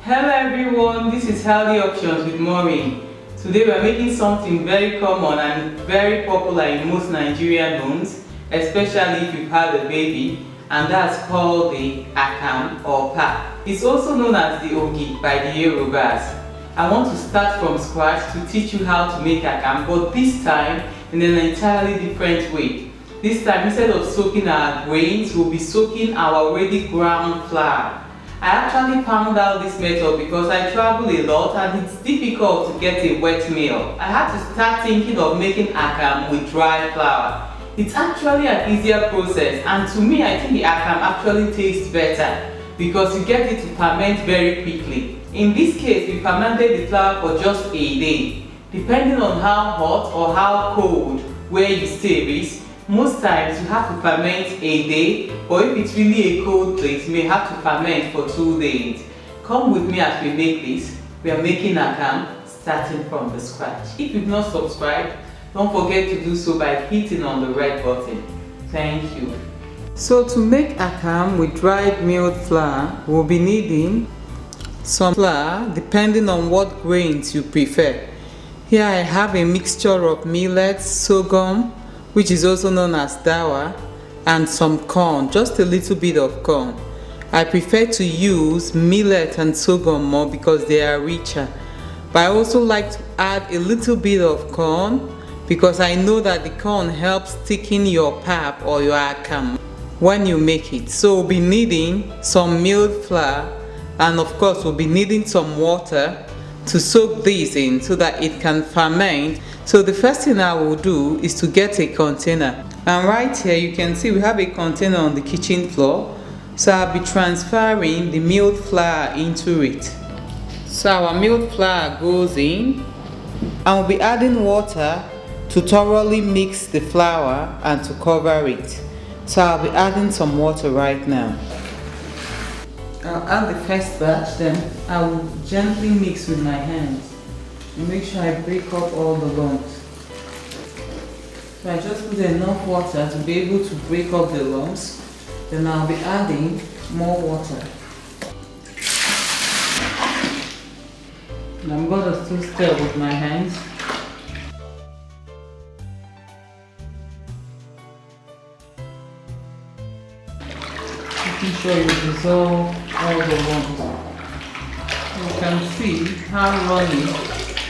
Hello everyone, this is Healthy Options with Maureen. Today we are making something very common and very popular in most Nigerian homes, especially if you've had a baby, and that's called the Akamu or Pap. It's also known as the Ogi by the Yorubas. I want to start from scratch to teach you how to make Akamu, but this time in an entirely different way. This time, instead of soaking our grains, we'll be soaking our already ground flour. I actually found out this method because I travel a lot and it's difficult to get a wet meal. I had to start thinking of making Akamu with dry flour. It's actually an easier process, and to me I think the Akamu actually tastes better because you get it to ferment very quickly. In this case, we fermented the flour for just a day. Depending on how hot or how cold where you stay is, most times you have to ferment a day, or if it's really a cold place, you may have to ferment for 2 days. Come with me as we make this. We are making Akamu starting from the scratch. If you've not subscribed, don't forget to do so by hitting on the red button. Thank you. So to make Akamu with dried milled flour, we'll be needing some flour depending on what grains you prefer. Here I have a mixture of millet, sorghum, which is also known as dawa, and some corn, just a little bit of corn. I prefer to use millet and sorghum more because they are richer. But I also like to add a little bit of corn because I know that the corn helps thicken your pap or your Akamu when you make it. So we'll be needing some milled flour, and of course we'll be needing some water to soak this in so that it can ferment. So the first thing I will do is to get a container, and right here you can see we have a container on the kitchen floor. So I'll be transferring the milled flour into it. So our milled flour goes in, and we'll be adding water to thoroughly mix the flour and to cover it. So I'll be adding some water right now. I'll add the first batch, then I will gently mix with my hands and make sure I break up all the lumps. So I just put enough water to be able to break up the lumps. Then I'll be adding more water. And I'm going to still stir with my hands. Making sure you dissolve all the lumps. You can see how runny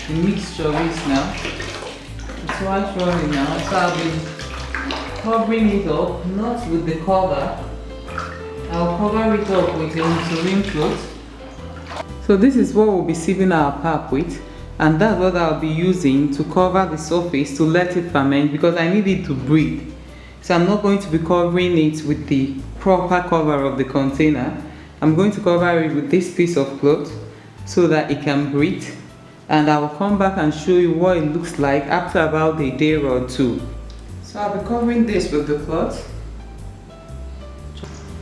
the mixture is now. It's quite runny now, so I'll be covering it up, not with the cover. I'll cover it up with a insulin cloth. So this is what we'll be sieving our pap with, and that's what I'll be using to cover the surface to let it ferment because I need it to breathe. So I'm not going to be covering it with the proper cover of the container. I'm going to cover it with this piece of cloth so that it can breathe, and I will come back and show you what it looks like after about a day or two. So I'll be covering this with the cloth.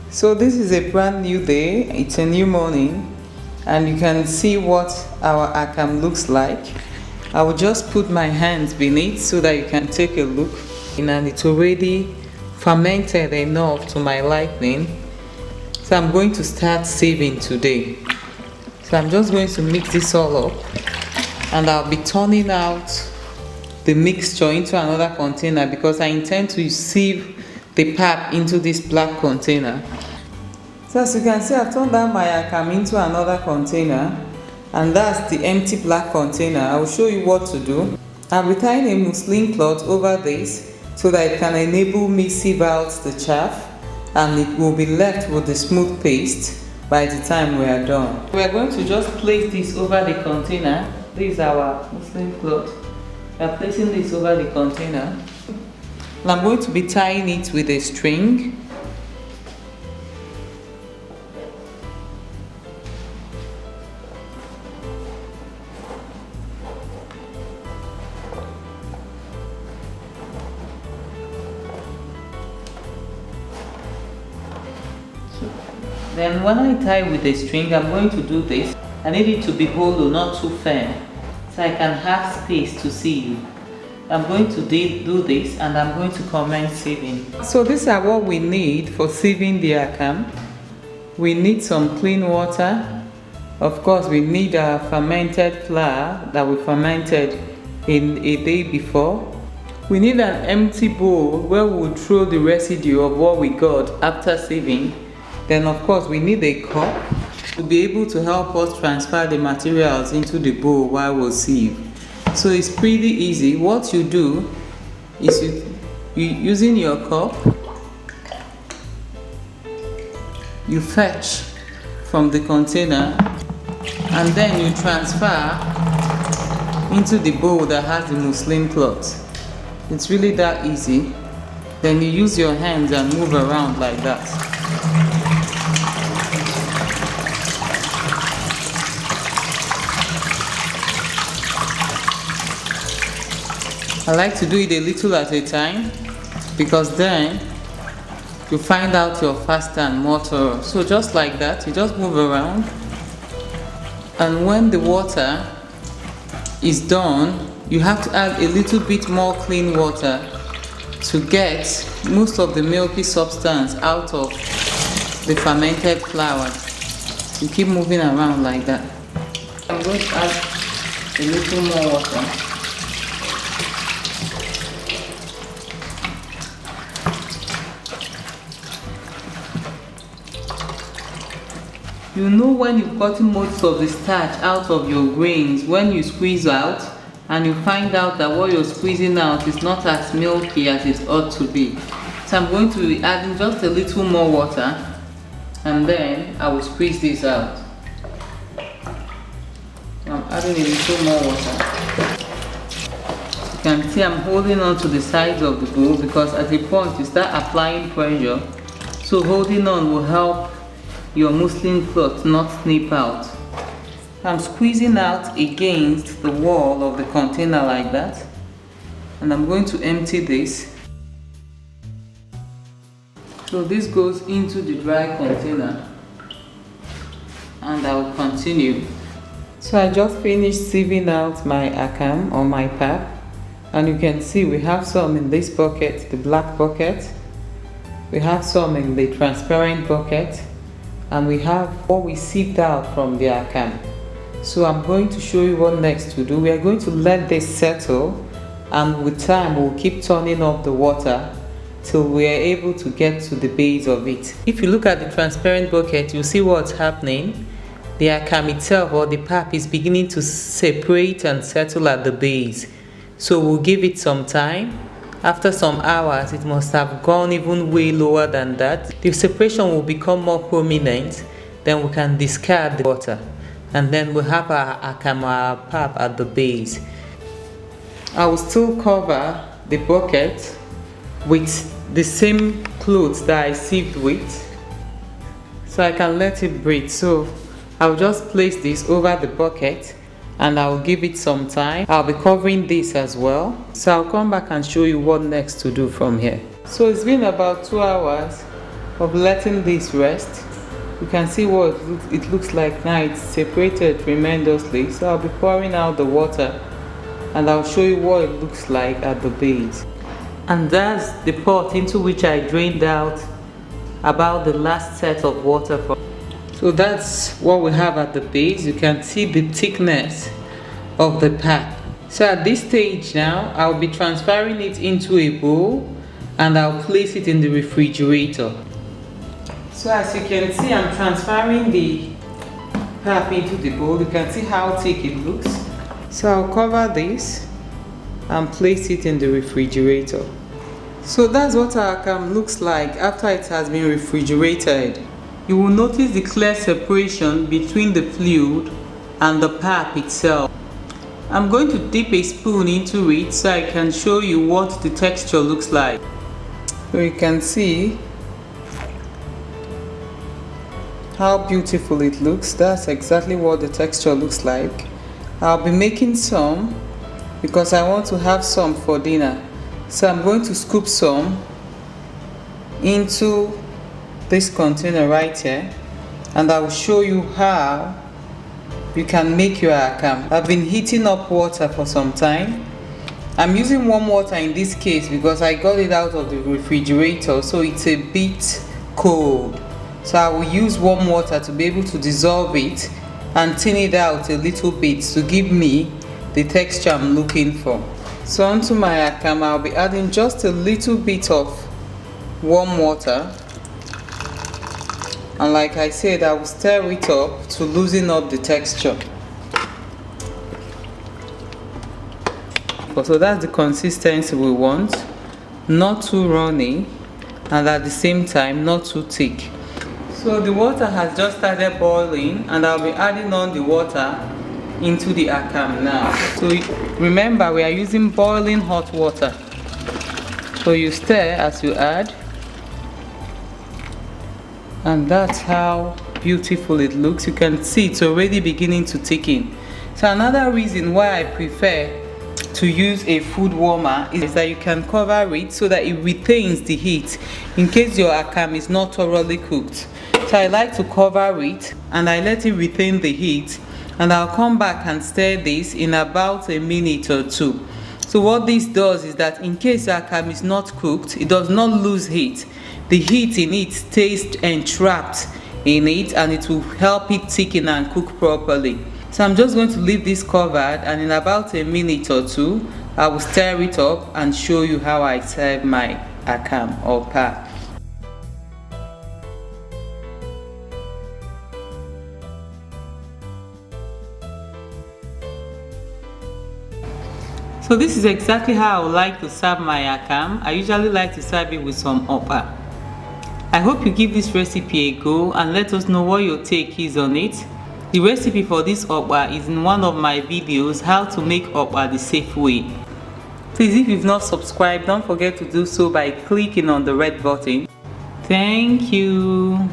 So this is a brand new day, it's a new morning, and you can see what our Akamu looks like. I will just put my hands beneath so that you can take a look, and it's already fermented enough to my liking. So I'm going to start sieving today. So I'm just going to mix this all up, and I'll be turning out the mixture into another container because I intend to sieve the pap into this black container. So as you can see, I've turned out my Akamu into another container, and that's the empty black container. I will show you what to do. I'll be tying a muslin cloth over this so that it can enable me sieve out the chaff, and it will be left with the smooth paste by the time we are done. We are going to just place this over the container. This is our muslin cloth. We are placing this over the container, and I'm going to be tying it with a string. Then when I tie with a string, I'm going to do this. I need it to be hollow, not too firm, so I can have space to sieve. I'm going to do this, and I'm going to commence sieving. So these are what we need for sieving the Akamu. We need some clean water, Of course, we need our fermented flour that we fermented in a day before. We need an empty bowl where we will throw the residue of what we got after sieving. Then of course we need a cup to be able to help us transfer the materials into the bowl while we sieve. So it's pretty easy. What you do is you using your cup, you fetch from the container and then you transfer into the bowl that has the muslin cloth. It's really that easy. Then you use your hands and move around like that. I like to do it a little at a time because then you find out you're faster and more thorough. So just like that, you just move around, and when the water is done, you have to add a little bit more clean water to get most of the milky substance out of the fermented flour. You keep moving around like that. I'm going to add a little more water. You know when you've gotten most of the starch out of your grains, when you squeeze out and you find out that what you're squeezing out is not as milky as it ought to be. So I'm going to be adding just a little more water and then I will squeeze this out. I'm adding a little more water. You can see I'm holding on to the sides of the bowl because at a point you start applying pressure. So holding on will help your muslin cloth not snip out. I'm squeezing out against the wall of the container like that, and I'm going to empty this. So this goes into the dry container and I will continue. So I just finished sieving out my Akamu or my pap, and you can see we have some in this bucket, the black bucket, we have some in the transparent bucket, and we have what we sieved out from the Akamu. So I'm going to show you what next to do. We are going to let this settle, and with time we'll keep turning off the water till we are able to get to the base of it. If you look at the transparent bucket, you'll see what's happening. The Akamu itself or the pap is beginning to separate and settle at the base. So we'll give it some time. After some hours, it must have gone even way lower than that. The separation will become more prominent. Then we can discard the water. And then we'll have our Akamu Pap at the base. I will still cover the bucket with the same clothes that I sieved with, so I can let it breathe. So I'll just place this over the bucket and I'll give it some time. I'll be covering this as well. So I'll come back and show you what next to do from here. So it's been about 2 hours of letting this rest. You can see what it looks like now. It's separated tremendously. So I'll be pouring out the water and I'll show you what it looks like at the base. And that's the pot into which I drained out about the last set of water from. So that's what we have at the base. You can see the thickness of the pap. So at this stage now, I'll be transferring it into a bowl and I'll place it in the refrigerator. So as you can see, I'm transferring the pap into the bowl. You can see how thick it looks. So I'll cover this and place it in the refrigerator. So that's what our Akamu looks like after it has been refrigerated. You will notice the clear separation between the fluid and the pap itself. I'm going to dip a spoon into it so I can show you what the texture looks like. So you can see how beautiful it looks. That's exactly what the texture looks like. I'll be making some because I want to have some for dinner. So I'm going to scoop some into this container right here and I will show you how you can make your Akamu. I've been heating up water for some time. I'm using warm water in this case because I got it out of the refrigerator, so it's a bit cold. So I will use warm water to be able to dissolve it and thin it out a little bit to give me the texture I'm looking for. So onto my akamu, I'll be adding just a little bit of warm water, and like I said, I will stir it up to loosen up the texture. So that's the consistency we want, not too runny and at the same time not too thick. So the water has just started boiling, and I'll be adding on the water into the akamu now. So remember, we are using boiling hot water. So you stir as you add, and that's how beautiful it looks. You can see it's already beginning to thicken. So another reason why I prefer to use a food warmer is that you can cover it so that it retains the heat in case your akamu is not thoroughly cooked. So I like to cover it and I let it retain the heat, and I'll come back and stir this in about a minute or two. So what this does is that in case your akamu is not cooked, it does not lose heat. The heat in it stays entrapped in it, and it will help it thicken and cook properly. So I'm just going to leave this covered, and in about a minute or two I will stir it up and show you how I serve my akamu or pap. So this is exactly how I would like to serve my akamu. I usually like to serve it with some okpa. I hope you give this recipe a go and let us know what your take is on it. The recipe for this okpa is in one of my videos, how to make okpa the safe way. Please, if you've not subscribed, don't forget to do so by clicking on the red button. Thank you.